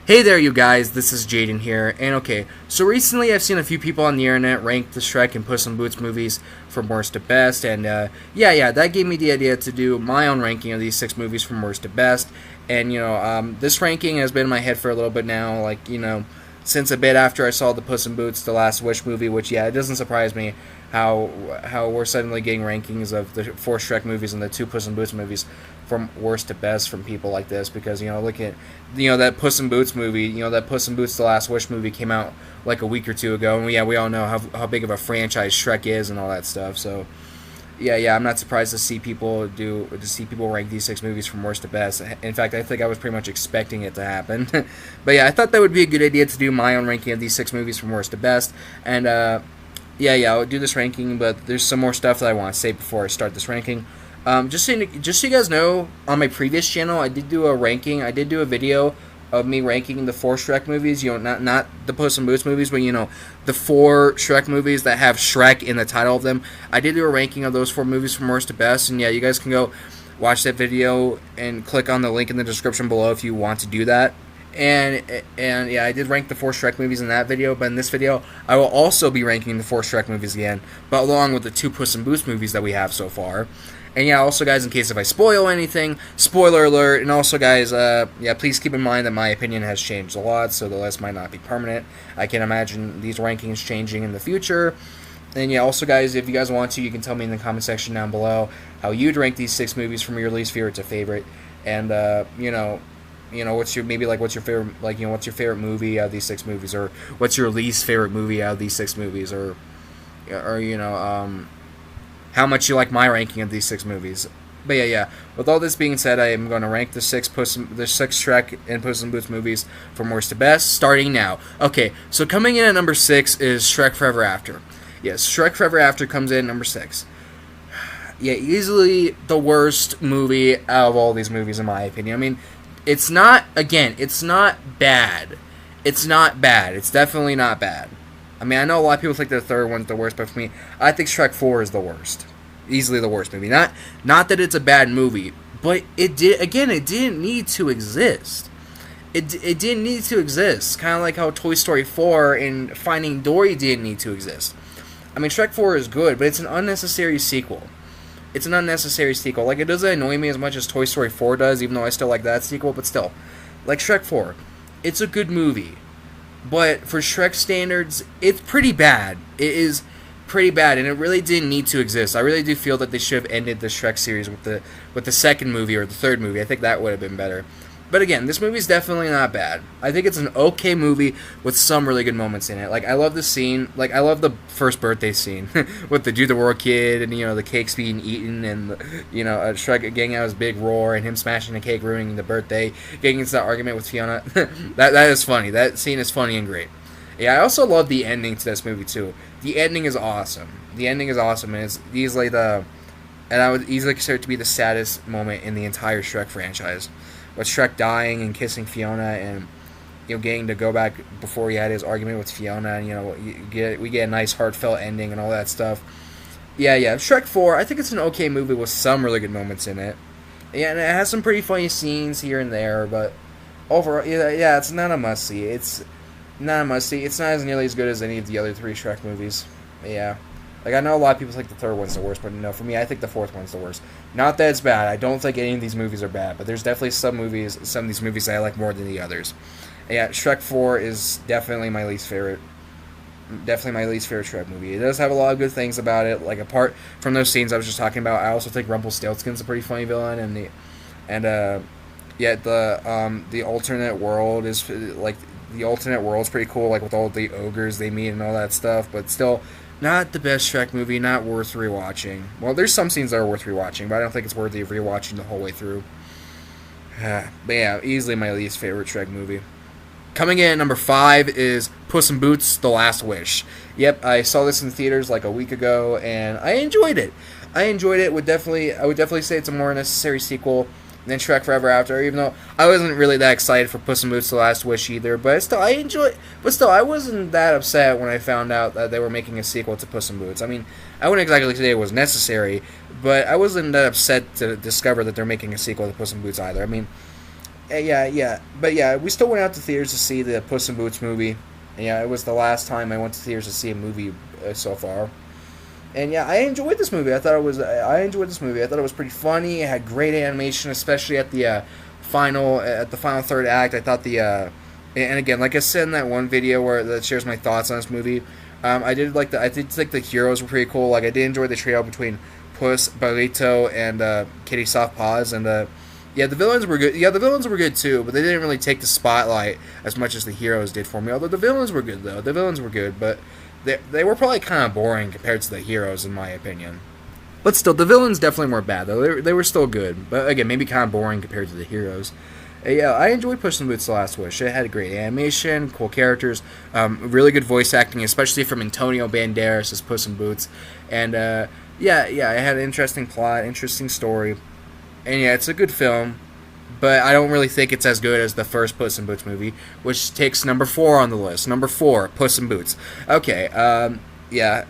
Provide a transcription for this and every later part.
Hey there, you guys, this is Jaden here, and okay, so recently I've seen a few people on the internet rank the Shrek and Puss in Boots movies from worst to best, and that gave me the idea to do my own ranking of these six movies from worst to best, and this ranking has been in my head for a little bit now, since a bit after I saw the Puss in Boots: The Last Wish movie, which, it doesn't surprise me how we're suddenly getting rankings of the four Shrek movies and the two Puss in Boots movies from worst to best from people like this, because look at that Puss in Boots movie, that Puss in Boots: The Last Wish movie came out like a week or two ago, and we all know how big of a franchise Shrek is and all that stuff. So I'm not surprised to see people rank these six movies from worst to best. In fact, I think I was pretty much expecting it to happen. But I thought that would be a good idea to do my own ranking of these six movies from worst to best. And I'll do this ranking, but there's some more stuff that I want to say before I start this ranking. Just so you guys know, on my previous channel, I did do a ranking. I did do a video of me ranking the four Shrek movies. Not the Puss in Boots movies, but the four Shrek movies that have Shrek in the title of them. I did do a ranking of those four movies from worst to best, and you guys can go watch that video and click on the link in the description below if you want to do that. And I did rank the four Shrek movies in that video, but in this video, I will also be ranking the four Shrek movies again, but along with the two Puss in Boots movies that we have so far. And also, guys, in case if I spoil anything, spoiler alert. And also, guys, please keep in mind that my opinion has changed a lot, so the list might not be permanent. I can imagine these rankings changing in the future. And also, guys, if you guys want to, you can tell me in the comment section down below how you'd rank these six movies from your least favorite to favorite. And what's your favorite what's your favorite movie out of these six movies, or what's your least favorite movie out of these six movies, or how much you like my ranking of these six movies. But with all this being said, I am going to rank the six Shrek and Puss in Boots movies from worst to best, starting now. Okay, so coming in at number 6 is Shrek Forever After. Yes, Shrek Forever After comes in at number 6. Easily the worst movie out of all these movies, in my opinion. I mean, it's not bad. It's not bad. It's definitely not bad. I mean, I know a lot of people think the third one's the worst, but for me, I think Shrek 4 is the worst. Easily the worst movie. Not that it's a bad movie, but it didn't need to exist. It didn't need to exist. Kind of like how Toy Story 4 and Finding Dory didn't need to exist. I mean, Shrek 4 is good, but it's an unnecessary sequel. It's an unnecessary sequel. Like, it doesn't annoy me as much as Toy Story 4 does, even though I still like that sequel, but still. Like Shrek 4, it's a good movie. But for Shrek standards, it's pretty bad. It is pretty bad, and it really didn't need to exist. I really do feel that they should have ended the Shrek series with the second movie or the third movie. I think that would have been better. But again, this movie is definitely not bad. I think it's an okay movie with some really good moments in it. Like, I love the scene. Like, I love the first birthday scene with the Do the World kid and, the cakes being eaten and, Shrek getting out his big roar and him smashing the cake, ruining the birthday, getting into that argument with Fiona. that is funny. That scene is funny and great. I also love the ending to this movie, too. The ending is awesome. And it's easily and I would easily consider it to be the saddest moment in the entire Shrek franchise. With Shrek dying and kissing Fiona, and getting to go back before he had his argument with Fiona, and we get a nice heartfelt ending and all that stuff. Shrek 4, I think it's an okay movie with some really good moments in it. And it has some pretty funny scenes here and there, but overall, it's not a must see. It's not a must see. It's not as nearly as good as any of the other three Shrek movies. Like, I know a lot of people think the third one's the worst, but no, for me, I think the fourth one's the worst. Not that it's bad. I don't think any of these movies are bad, but there's definitely some of these movies that I like more than the others. Shrek 4 is definitely my least favorite. Definitely my least favorite Shrek movie. It does have a lot of good things about it. Like, apart from those scenes I was just talking about, I also think Rumpelstiltskin's a pretty funny villain, the alternate world is pretty cool, like with all the ogres they meet and all that stuff, but still not the best Shrek movie, not worth rewatching. Well, there's some scenes that are worth rewatching, but I don't think it's worthy of rewatching the whole way through. But easily my least favorite Shrek movie. Coming in at number 5 is Puss in Boots: The Last Wish. Yep, I saw this in theaters like a week ago, and I enjoyed it. I would definitely say it's a more necessary sequel than Shrek Forever After, even though I wasn't really that excited for Puss in Boots: The Last Wish either, but still, I wasn't that upset when I found out that they were making a sequel to Puss in Boots. I mean, I wouldn't exactly say it was necessary, but I wasn't that upset to discover that they're making a sequel to Puss in Boots either. I mean, Yeah. But yeah, we still went out to theaters to see the Puss in Boots movie. Yeah, it was the last time I went to theaters to see a movie so far. And yeah, I enjoyed this movie. I enjoyed this movie. I thought it was pretty funny. It had great animation, especially at the final third act. I thought and again, like I said in that one video that shares my thoughts on this movie, I did think the heroes were pretty cool. Like I did enjoy the trio between Puss, Barlito, and Kitty Soft Paws, and yeah, the villains were good. Yeah, the villains were good too, but they didn't really take the spotlight as much as the heroes did for me. Although the villains were good, though. The villains were good, but they were probably kind of boring compared to the heroes, in my opinion. But still, the villains definitely weren't bad, though. They were still good. But again, maybe kind of boring compared to the heroes. Yeah, I enjoyed Puss in Boots: The Last Wish. It had great animation, cool characters, really good voice acting, especially from Antonio Banderas as Puss in Boots. And yeah, it had an interesting plot, interesting story. And yeah, it's a good film, but I don't really think it's as good as the first Puss in Boots movie, which takes number 4 on the list. Number 4, Puss in Boots. Okay, yeah,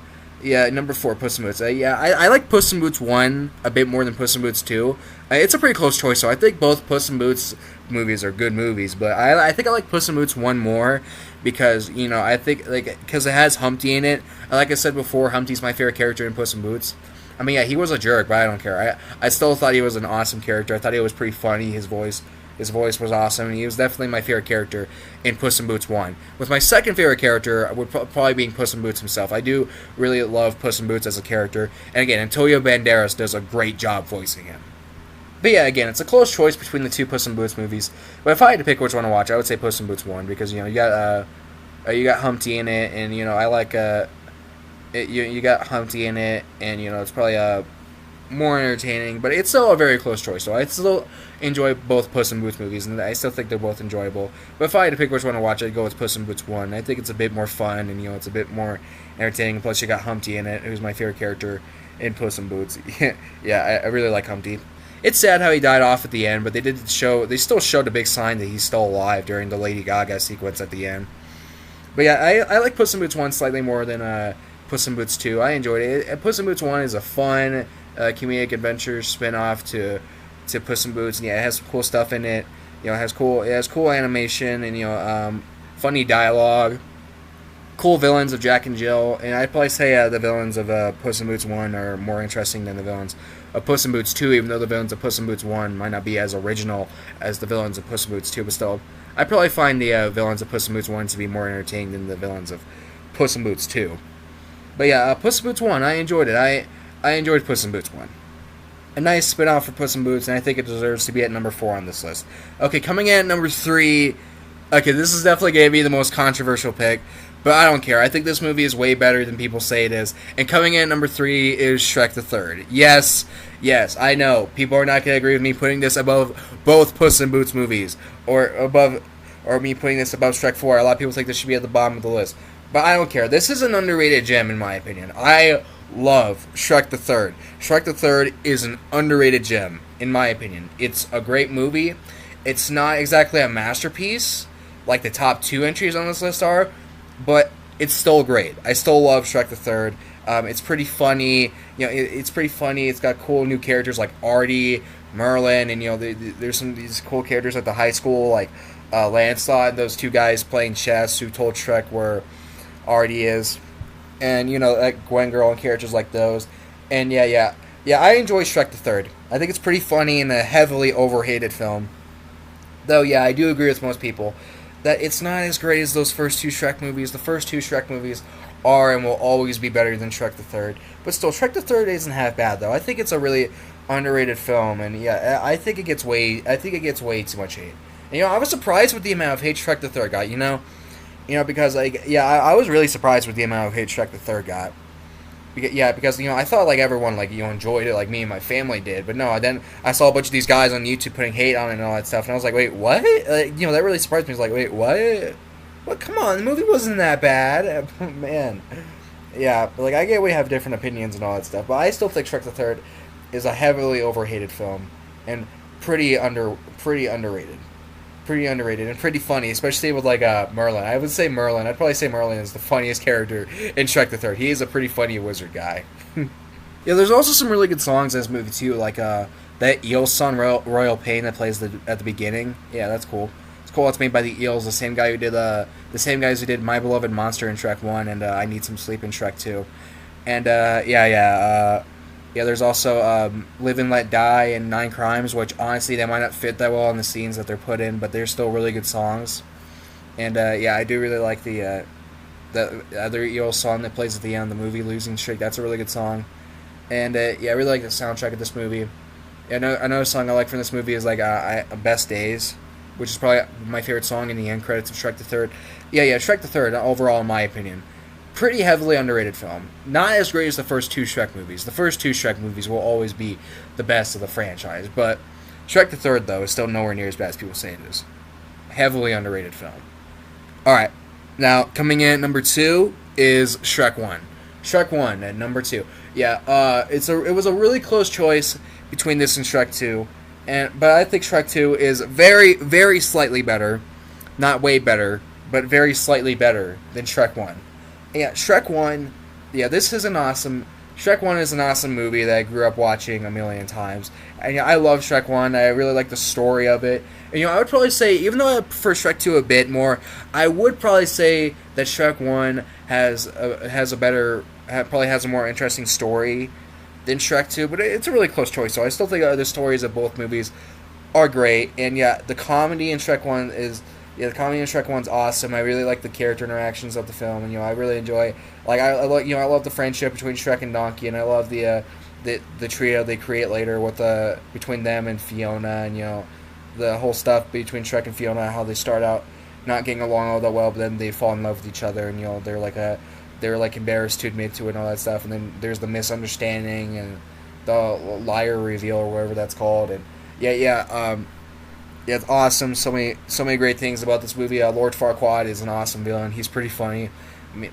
number 4, Puss in Boots. Yeah, I like Puss in Boots 1 a bit more than Puss in Boots 2. It's a pretty close choice, so I think both Puss in Boots movies are good movies, but I think I like Puss in Boots 1 more because, I think, because it has Humpty in it. Like I said before, Humpty's my favorite character in Puss in Boots. I mean, yeah, he was a jerk, but I don't care. I still thought he was an awesome character. I thought he was pretty funny. His voice was awesome, and he was definitely my favorite character in Puss in Boots 1. With my second favorite character would probably be Puss in Boots himself. I do really love Puss in Boots as a character, and again, Antonio Banderas does a great job voicing him. But yeah, again, it's a close choice between the two Puss in Boots movies. But if I had to pick which one to watch, I would say Puss in Boots 1 because you got Humpty in it, and I like you got Humpty in it, and it's probably more entertaining, but it's still a very close choice. So I still enjoy both Puss in Boots movies, and I still think they're both enjoyable. But if I had to pick which one to watch, I'd go with Puss in Boots 1. I think it's a bit more fun, and it's a bit more entertaining. Plus, you got Humpty in it, who's my favorite character in Puss in Boots. Yeah, I really like Humpty. It's sad how he died off at the end, but they still showed a big sign that he's still alive during the Lady Gaga sequence at the end. But yeah, I like Puss in Boots 1 slightly more than Puss in Boots 2. I enjoyed it. Puss in Boots 1 is a fun comedic adventure spin-off to Puss in Boots. And yeah, it has some cool stuff in it. It has cool animation and funny dialogue. Cool villains of Jack and Jill, and I'd probably say the villains of Puss in Boots 1 are more interesting than the villains of Puss in Boots 2, even though the villains of Puss in Boots 1 might not be as original as the villains of Puss in Boots 2, but still, I'd probably find the villains of Puss in Boots 1 to be more entertaining than the villains of Puss in Boots 2. But yeah, Puss in Boots 1, I enjoyed it. I enjoyed Puss in Boots 1. A nice spin-off for Puss in Boots, and I think it deserves to be at number 4 on this list. Okay, coming in at number 3, okay, this is definitely going to be the most controversial pick, but I don't care. I think this movie is way better than people say it is. And coming in at number 3 is Shrek the Third. Yes, I know. People are not going to agree with me putting this above both Puss in Boots movies. Or me putting this above Shrek 4. A lot of people think this should be at the bottom of the list. But I don't care. This is an underrated gem in my opinion. I love Shrek the Third. Shrek the Third is an underrated gem, in my opinion. It's a great movie. It's not exactly a masterpiece, like the top 2 entries on this list are, but it's still great. I still love Shrek the Third. It's pretty funny. It's pretty funny. It's got cool new characters like Artie, Merlin, and there's some of these cool characters at the high school like Lancelot, those 2 guys playing chess who told Shrek where Artie is, and like Gwen Girl and characters like those. And yeah, I enjoy Shrek the Third. I think it's pretty funny and a heavily overhated film. Though yeah, I do agree with most people that it's not as great as those first 2 Shrek movies. The first 2 Shrek movies are and will always be better than Shrek the Third. But still, Shrek the Third isn't half bad though. I think it's a really underrated film, and yeah, I think it gets way too much hate. And I was surprised with the amount of hate Shrek the Third got. Because I was really surprised with the amount of hate Shrek the Third got. Because I thought everyone enjoyed it, like me and my family did, but no. Then I saw a bunch of these guys on YouTube putting hate on it and all that stuff, and I was like, wait, what? That really surprised me. I was like, wait, what? What? Come on, the movie wasn't that bad, man. Yeah, I get we have different opinions and all that stuff, but I still think Shrek the Third is a heavily overhated film and pretty underrated. Pretty underrated and pretty funny, especially with Merlin. I would say Merlin. I'd probably say Merlin is the funniest character in Shrek the Third. He is a pretty funny wizard guy. Yeah, there's also some really good songs in this movie too, like that that Eel song, Royal Pain, that plays at the beginning. Yeah, that's cool. It's cool. It's made by the Eels, the same same guys who did My Beloved Monster in Shrek 1 and I Need Some Sleep in Shrek 2. And there's also Live and Let Die and Nine Crimes, which honestly they might not fit that well in the scenes that they're put in, but they're still really good songs. And I do really like the other Eel song that plays at the end of the movie, Losing Streak. That's a really good song. And I really like the soundtrack of this movie. Another song I like from this movie is like Best Days, which is probably my favorite song in the end credits of Shrek the Third. Shrek the Third, overall, in my opinion, pretty heavily underrated film. Not as great as the first two Shrek movies. The first two Shrek movies will always be the best of the franchise, but Shrek the Third, though, is still nowhere near as bad as people say it is. Heavily underrated film. Alright, now coming in at number 2 is Shrek 1. Shrek 1 at number 2. It was a really close choice between this and Shrek 2, but I think Shrek 2 is very, very slightly better. Not way better, but very slightly better than Shrek 1. Shrek 1, Shrek 1 is an awesome movie that I grew up watching a million times. And I love Shrek 1. I really like the story of it. And I would probably say, even though I prefer Shrek 2 a bit more, I would probably say that Shrek 1 probably has a more interesting story than Shrek 2, but it's a really close choice. So I still think the stories of both movies are great. And the comedy in Shrek 1 is... the comedy in Shrek 1's awesome. I really like the character interactions of the film, and I really enjoy. I love the friendship between Shrek and Donkey, and I love the trio they create later with between them and Fiona, and the whole stuff between Shrek and Fiona, how they start out not getting along all that well, but then they fall in love with each other, and they're embarrassed to admit to it and all that stuff, and then there's the misunderstanding and the liar reveal or whatever that's called, and it's awesome. So many great things about this movie. Lord Farquaad is an awesome villain. He's pretty funny.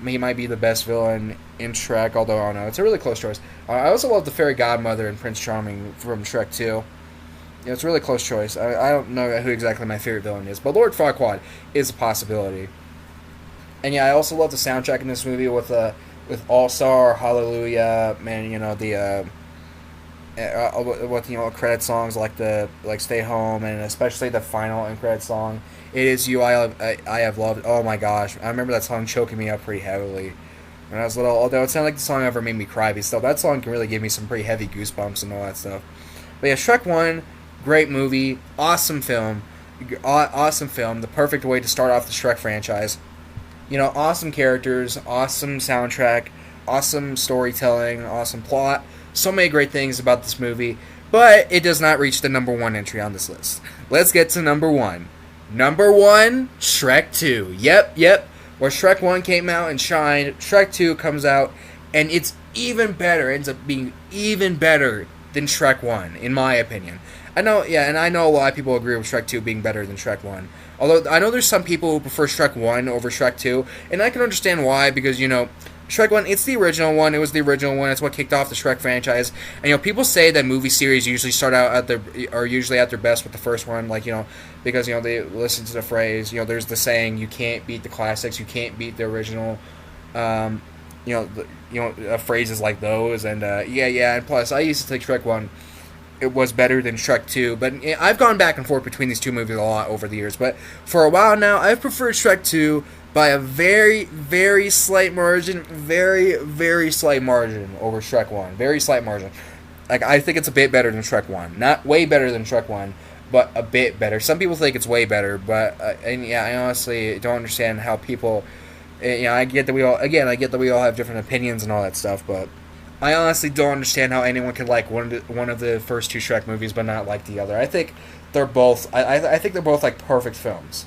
He might be the best villain in Shrek, although I don't know. It's a really close choice. I also love the fairy godmother and Prince Charming from Shrek 2. It's a really close choice. I don't know who exactly my favorite villain is, but Lord Farquaad is a possibility. And I also love the soundtrack in this movie with All Star, Hallelujah, man. With credit songs like Stay Home, and especially the final end credit song, It Is You I Have Loved. Oh my gosh, I remember that song choking me up pretty heavily when I was little, although it's not like the song ever made me cry, but still, that song can really give me some pretty heavy goosebumps and all that stuff. But Shrek 1, great movie, awesome film, the perfect way to start off the Shrek franchise. Awesome characters, awesome soundtrack, awesome storytelling, awesome plot. So many great things about this movie, but it does not reach the number 1 entry on this list. Let's get to number 1. Number 1, Shrek 2. Yep. Where Shrek 1 came out and shined, Shrek 2 comes out, and it's even better. It ends up being even better than Shrek 1, in my opinion. I know a lot of people agree with Shrek 2 being better than Shrek 1. Although, I know there's some people who prefer Shrek 1 over Shrek 2, and I can understand why, because, Shrek 1, it's the original one. It was the original one. It's what kicked off the Shrek franchise. And, people say that movie series usually start out are usually at their best with the first one. Because, they listen to the phrase, there's the saying, you can't beat the classics, you can't beat the original, phrases like those. And, and plus, I used to think Shrek 1, it was better than Shrek 2. But I've gone back and forth between these two movies a lot over the years. But for a while now, I've preferred Shrek 2 by a very, very slight margin, very, very slight margin over Shrek 1. Very slight margin. I think it's a bit better than Shrek 1. Not way better than Shrek 1, but a bit better. Some people think it's way better, but, I honestly don't understand how people, I get that we all have different opinions and all that stuff, but I honestly don't understand how anyone could like one of the first two Shrek movies, but not like the other. I think they're both, I think they're both like perfect films.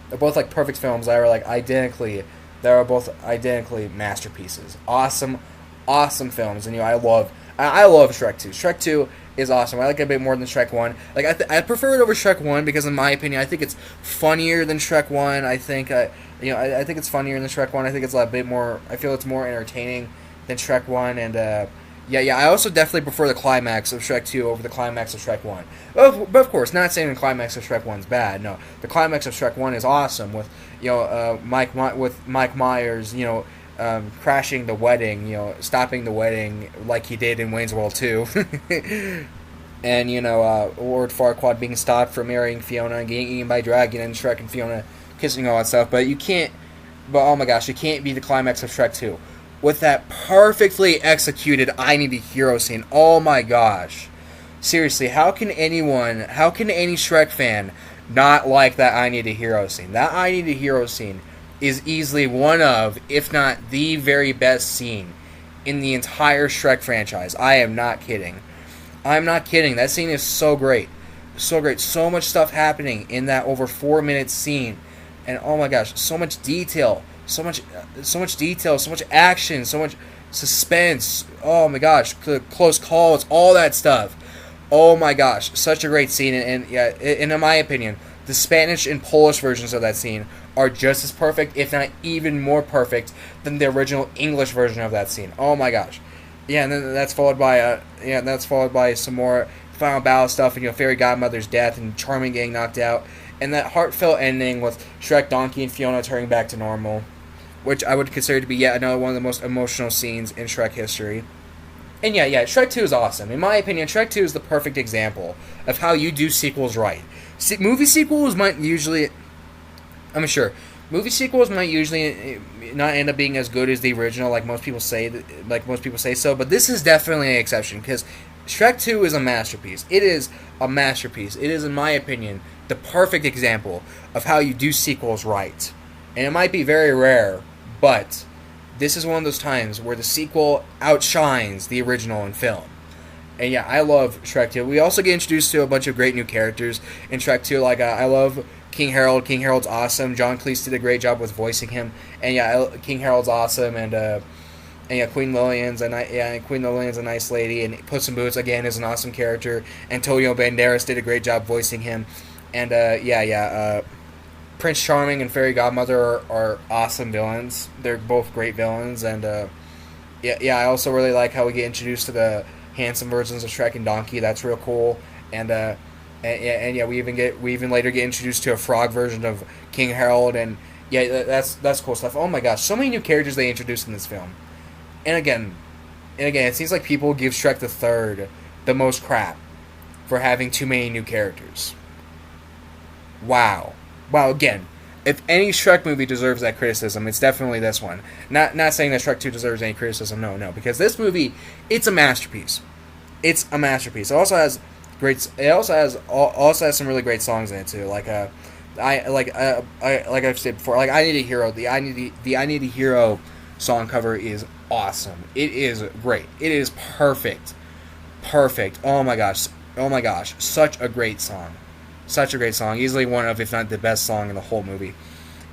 They're both like perfect films that are both identically masterpieces. Awesome films, and I love Shrek 2. Shrek 2 is awesome. I like it a bit more than Shrek 1. I prefer it over Shrek 1 because, in my opinion, I think it's funnier than Shrek 1. I think I think it's funnier than Shrek 1. I think it's a bit more. I feel it's more entertaining than Shrek 1, and I also definitely prefer the climax of Shrek 2 over the climax of Shrek 1. But of course, not saying the climax of Shrek 1's bad. No, the climax of Shrek 1 is awesome with Mike Myers, crashing the wedding, stopping the wedding like he did in Wayne's World 2. and Lord Farquaad being stopped from marrying Fiona and getting eaten by a dragon, and Shrek and Fiona kissing, all that stuff. But you can't. But oh my gosh, it can't be the climax of Shrek 2 with that perfectly executed "I Need a Hero" scene. Oh my gosh, seriously, how can any Shrek fan not like that "I Need a Hero" scene? That "I Need a Hero" scene is easily one of, if not the very best scene in the entire Shrek franchise. I am not kidding. I'm not kidding. That scene is so great. So great. So much stuff happening in that over 4-minute scene. And oh my gosh, so much detail. So much detail, so much action, so much suspense. Oh my gosh, close calls, all that stuff. Oh my gosh, such a great scene. And in my opinion, the Spanish and Polish versions of that scene are just as perfect, if not even more perfect, than the original English version of that scene. Oh my gosh. Yeah, and then that's followed by some more final battle stuff, and Fairy Godmother's death, and Charming getting knocked out, and that heartfelt ending with Shrek, Donkey, and Fiona turning back to normal, which I would consider to be yet another one of the most emotional scenes in Shrek history. And yeah, Shrek 2 is awesome. In my opinion, Shrek 2 is the perfect example of how you do sequels right. Movie sequels might usually not end up being as good as the original, like most people say so. But this is definitely an exception, because Shrek 2 is a masterpiece. It is a masterpiece. It is, in my opinion, the perfect example of how you do sequels right. And it might be very rare, but this is one of those times where the sequel outshines the original in film. And yeah, I love Shrek 2. We also get introduced to a bunch of great new characters in Shrek 2. Like, I love King Harold. King Harold's awesome. John Cleese did a great job with voicing him. And yeah, King Harold's awesome. And Queen Lillian's a nice lady. And Puss in Boots, again, is an awesome character. Antonio Banderas did a great job voicing him. And Prince Charming and Fairy Godmother are awesome villains. They're both great villains. And I also really like how we get introduced to the handsome versions of Shrek and Donkey. That's real cool. And we even later get introduced to a frog version of King Harold, and yeah, that's cool stuff. Oh my gosh, so many new characters they introduced in this film. And again, it seems like people give Shrek the Third the most crap for having too many new characters. Wow, again, if any Shrek movie deserves that criticism, it's definitely this one. Not saying that Shrek 2 deserves any criticism, no, because this movie, it's a masterpiece. It's a masterpiece. It also has some really great songs in it too. Like I've said before, like I Need a Hero. The I Need a Hero song cover is awesome. It is great. It is perfect. Oh my gosh, such a great song. Easily one of, if not the best song in the whole movie.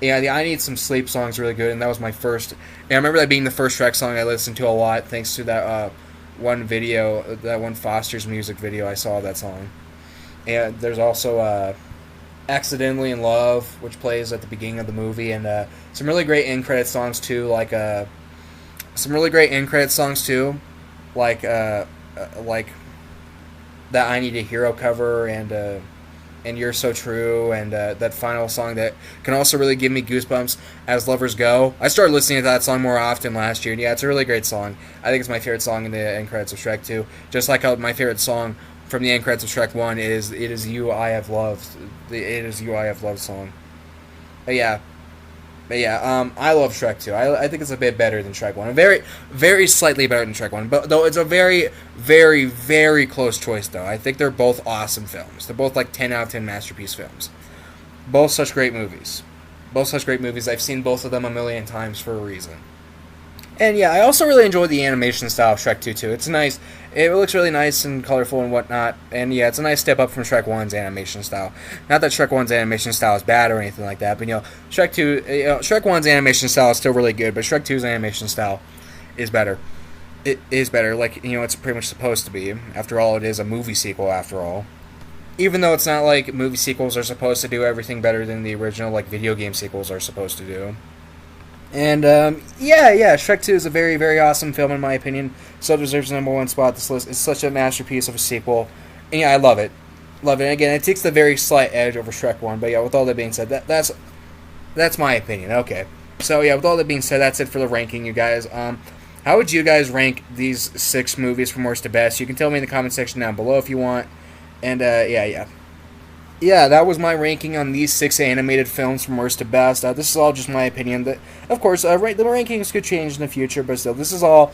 Yeah, the I Need Some Sleep song is really good, and that was my first. And I remember that being the first Shrek song I listened to a lot, thanks to that one video, that one Foster's music video I saw of that song. And there's also Accidentally in Love, which plays at the beginning of the movie, and some really great end credit songs too, like that I Need a Hero cover, and You're So True, and that final song that can also really give me goosebumps, As Lovers Go. I started listening to that song more often last year, and yeah, it's a really great song. I think it's my favorite song in the end credits of Shrek 2, just like how my favorite song from the end credits of Shrek 1 is It Is You I Have Loved. The It Is You I Have Loved song. But yeah, I love Shrek 2. I think it's a bit better than Shrek 1. Very, very slightly better than Shrek 1. But though it's a very, very, very close choice, though. I think they're both awesome films. They're both like 10 out of 10 masterpiece films. Both such great movies. I've seen both of them a million times for a reason. And yeah, I also really enjoy the animation style of Shrek 2 too. It's nice. It looks really nice and colorful and whatnot. And yeah, it's a nice step up from Shrek 1's animation style. Not that Shrek 1's animation style is bad or anything like that, but Shrek 1's animation style is still really good, but Shrek 2's animation style is better. It is better, like, it's pretty much supposed to be. After all, it is a movie sequel after all. Even though it's not like movie sequels are supposed to do everything better than the original, like video game sequels are supposed to do. And, Shrek 2 is a very, very awesome film in my opinion. So deserves the number one spot on this list. It's such a masterpiece of a sequel. And yeah, I love it. And again, it takes the very slight edge over Shrek 1. But yeah, with all that being said, that's my opinion. Okay. So yeah, with all that being said, that's it for the ranking, you guys. How would you guys rank these 6 movies from worst to best? You can tell me in the comment section down below if you want. And yeah, that was my ranking on these 6 animated films from worst to best. This is all just my opinion. That, of course, the rankings could change in the future, but still, this is all.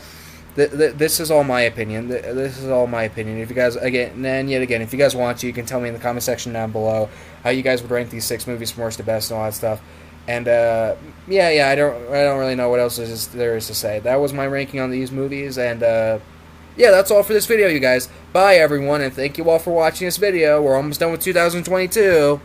This is all my opinion. This is all my opinion. If you guys if you guys want to, you can tell me in the comment section down below how you guys would rank these 6 movies from worst to best and all that stuff. And I don't really know what else there is to say. That was my ranking on these movies, and yeah, that's all for this video, you guys. Bye, everyone, and thank you all for watching this video. We're almost done with 2022.